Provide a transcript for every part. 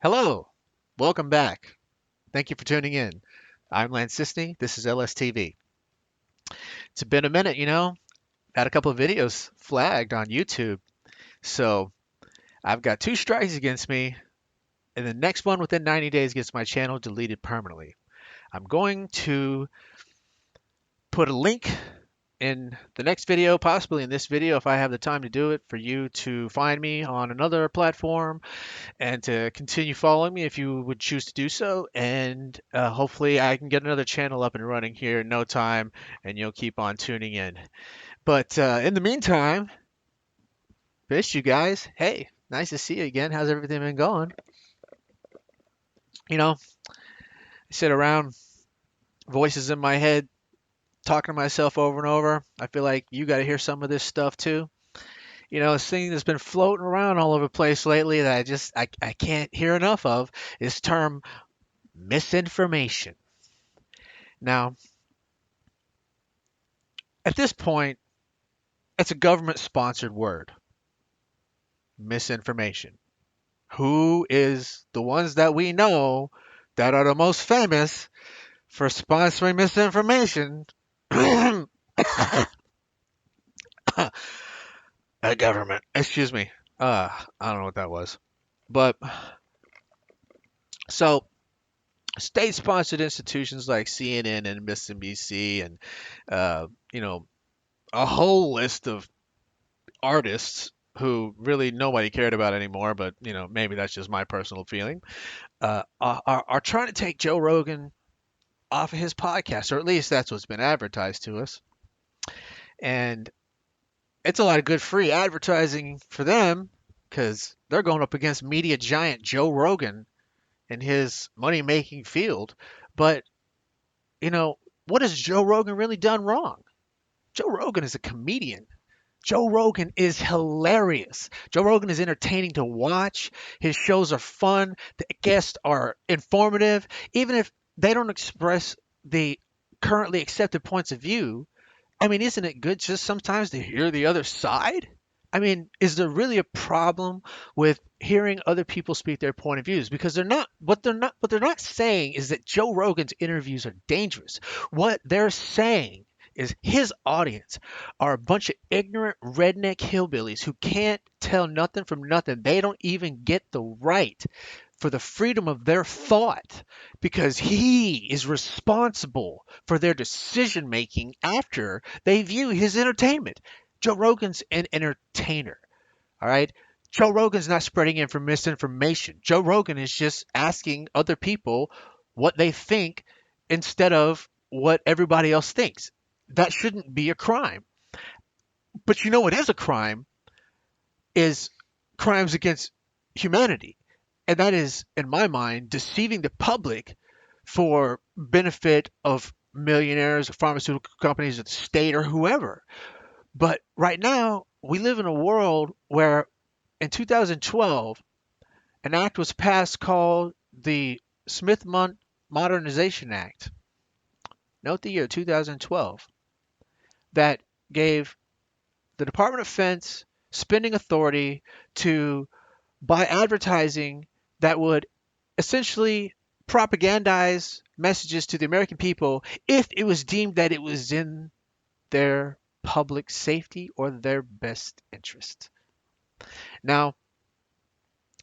Hello, welcome back. Thank you for tuning in. I'm Lance Sisney. This is LSTV. It's been a minute, Had a couple of videos flagged on YouTube. So I've got two strikes against me, and the next one within 90 days gets my channel deleted permanently. I'm going to put a link in the next video, possibly in this video if I have the time to do it, for you to find me on another platform and to continue following me if you would choose to do so. And hopefully, I can get another channel up and running here in no time, and you'll keep on tuning in. But in the meantime, missed you guys. Hey, nice to see you again. How's everything been going? I sit around, voices in my head, talking to myself over and over. I feel like you got to hear some of this stuff too. This thing that's been floating around all over the place lately that I can't hear enough of is term misinformation. Now, at this point, it's a government sponsored word. Misinformation. Who is the ones that we know that are the most famous for sponsoring misinformation? A government. Excuse me. I don't know what that was. But so state-sponsored institutions like CNN and MSNBC and a whole list of artists who really nobody cared about anymore, but maybe that's just my personal feeling, are trying to take Joe Rogan off of his podcast, or at least that's what's been advertised to us. And it's a lot of good free advertising for them because they're going up against media giant Joe Rogan in his money-making field. But, what has Joe Rogan really done wrong? Joe Rogan is a comedian. Joe Rogan is hilarious. Joe Rogan is entertaining to watch. His shows are fun. The guests are informative. Even if they don't express the currently accepted points of view, I mean, isn't it good just sometimes to hear the other side? I mean, is there really a problem with hearing other people speak their point of views? Because what they're not saying is that Joe Rogan's interviews are dangerous. What they're saying is his audience are a bunch of ignorant redneck hillbillies who can't tell nothing from nothing. They don't even get the right for the freedom of their thought because he is responsible for their decision making after they view his entertainment. Joe Rogan's an entertainer, all right? Joe Rogan's not spreading misinformation. Joe Rogan is just asking other people what they think instead of what everybody else thinks. That shouldn't be a crime. But what is a crime is crimes against humanity. And that is, in my mind, deceiving the public for benefit of millionaires, pharmaceutical companies, or the state, or whoever. But right now, we live in a world where in 2012, an act was passed called the Smith-Mundt Modernization Act. Note the year 2012. That gave the Department of Defense spending authority to buy advertising that would essentially propagandize messages to the American people if it was deemed that it was in their public safety or their best interest. Now,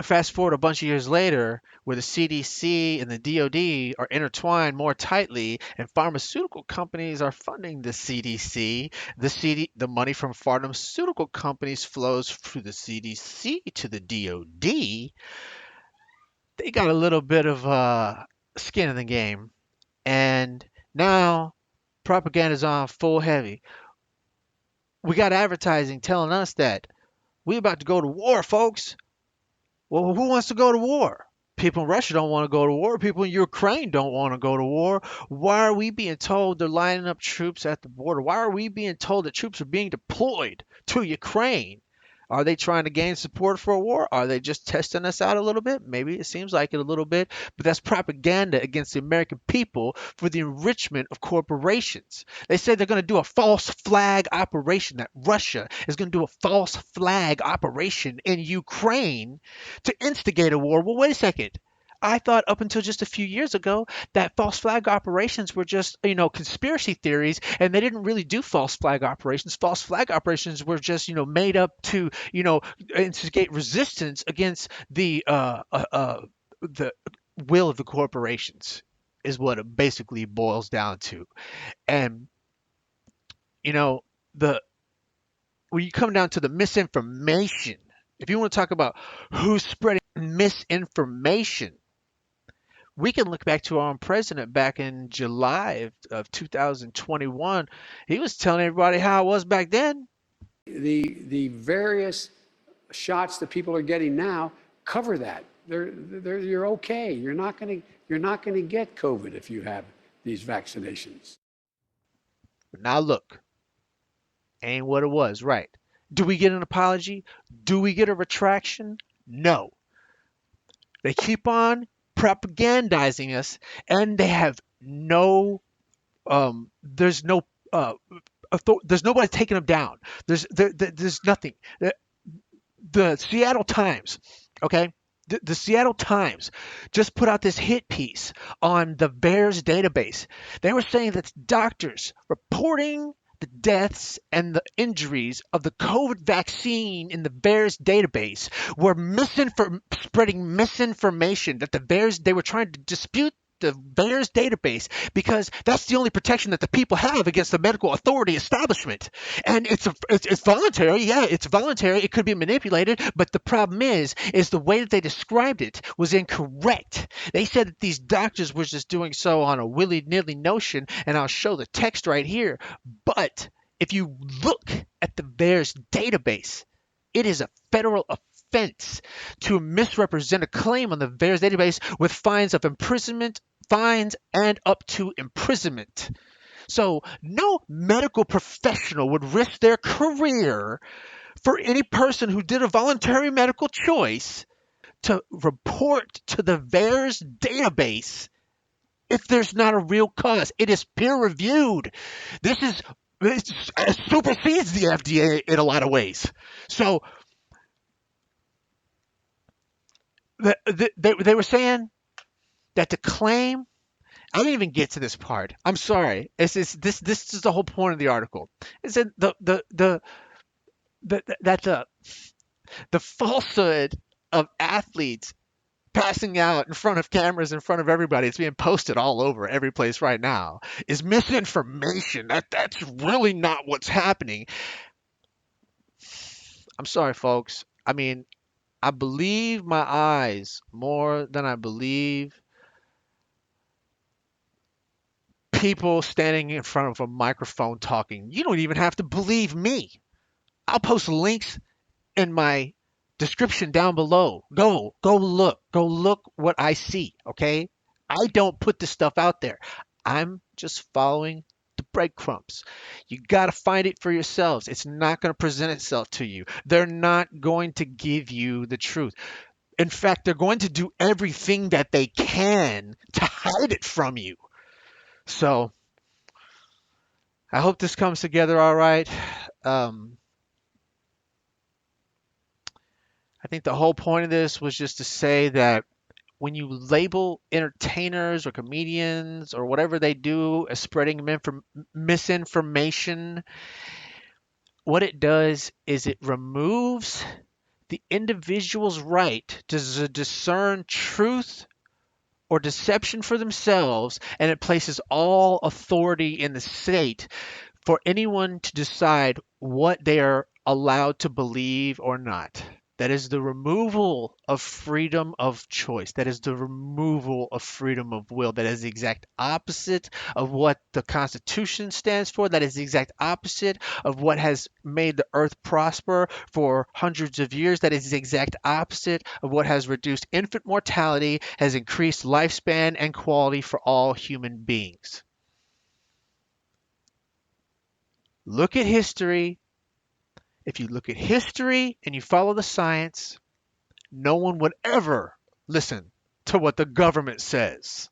fast forward a bunch of years later, where the CDC and the DoD are intertwined more tightly, and pharmaceutical companies are funding the CDC. The money from pharmaceutical companies flows through the CDC to the DoD. They got a little bit of skin in the game, and now propaganda's on full heavy. We got advertising telling us that we're about to go to war, folks. Well, who wants to go to war? People in Russia don't want to go to war. People in Ukraine don't want to go to war. Why are we being told they're lining up troops at the border? Why are we being told that troops are being deployed to Ukraine? Are they trying to gain support for a war? Are they just testing us out a little bit? Maybe it seems like it a little bit, but that's propaganda against the American people for the enrichment of corporations. They say they're going to do a false flag operation, that Russia is going to do a false flag operation in Ukraine to instigate a war. Well, wait a second. I thought up until just a few years ago that false flag operations were just, conspiracy theories, and they didn't really do false flag operations. False flag operations were just, made up to, instigate resistance against the will of the corporations, is what it basically boils down to. And you know, the when you come down to the misinformation, if you want to talk about who's spreading misinformation, we can look back to our own president back in July of 2021. He was telling everybody how it was back then. The various shots that people are getting now cover that. You're okay. You're not going to get COVID if you have these vaccinations. Now look, ain't what it was, right? Do we get an apology? Do we get a retraction? No. They keep on propagandizing us, and they have no there's no there's nobody taking them down. There's nothing. The Seattle Times, okay? The Seattle Times just put out this hit piece on the VAERS database. They were saying that doctors reporting the deaths and the injuries of the COVID vaccine in the VAERS database were spreading misinformation, that the VAERS, they were trying to dispute the VAERS database because that's the only protection that the people have against the medical authority establishment. And it's voluntary. Yeah, it's voluntary. It could be manipulated, but the problem is the way that they described it was incorrect. They said that these doctors were just doing so on a willy-nilly notion, and I'll show the text right here. But if you look at the VAERS database, it is a federal offense to misrepresent a claim on the VAERS database with fines and up to imprisonment. So no medical professional would risk their career for any person who did a voluntary medical choice to report to the VAERS database if there's not a real cause. It is peer reviewed. It supersedes the FDA in a lot of ways. So they were saying that the claim, I didn't even get to this part. I'm sorry. This is the whole point of the article. It said that the falsehood of athletes passing out in front of cameras, in front of everybody, it's being posted all over every place right now, is misinformation. That's really not what's happening. I'm sorry, folks. I mean, I believe my eyes more than I believe people standing in front of a microphone talking. You don't even have to believe me. I'll post links in my description down below. Go look what I see, okay? I don't put this stuff out there. I'm just following the breadcrumbs. You got to find it for yourselves. It's not going to present itself to you. They're not going to give you the truth. In fact, they're going to do everything that they can to hide it from you. So I hope this comes together all right. I think the whole point of this was just to say that when you label entertainers or comedians or whatever they do as spreading misinformation, what it does is it removes the individual's right to discern truth or deception for themselves, and it places all authority in the state for anyone to decide what they are allowed to believe or not. That is the removal of freedom of choice. That is the removal of freedom of will. That is the exact opposite of what the Constitution stands for. That is the exact opposite of what has made the earth prosper for hundreds of years. That is the exact opposite of what has reduced infant mortality, has increased lifespan and quality for all human beings. Look at history. If you look at history and you follow the science, no one would ever listen to what the government says.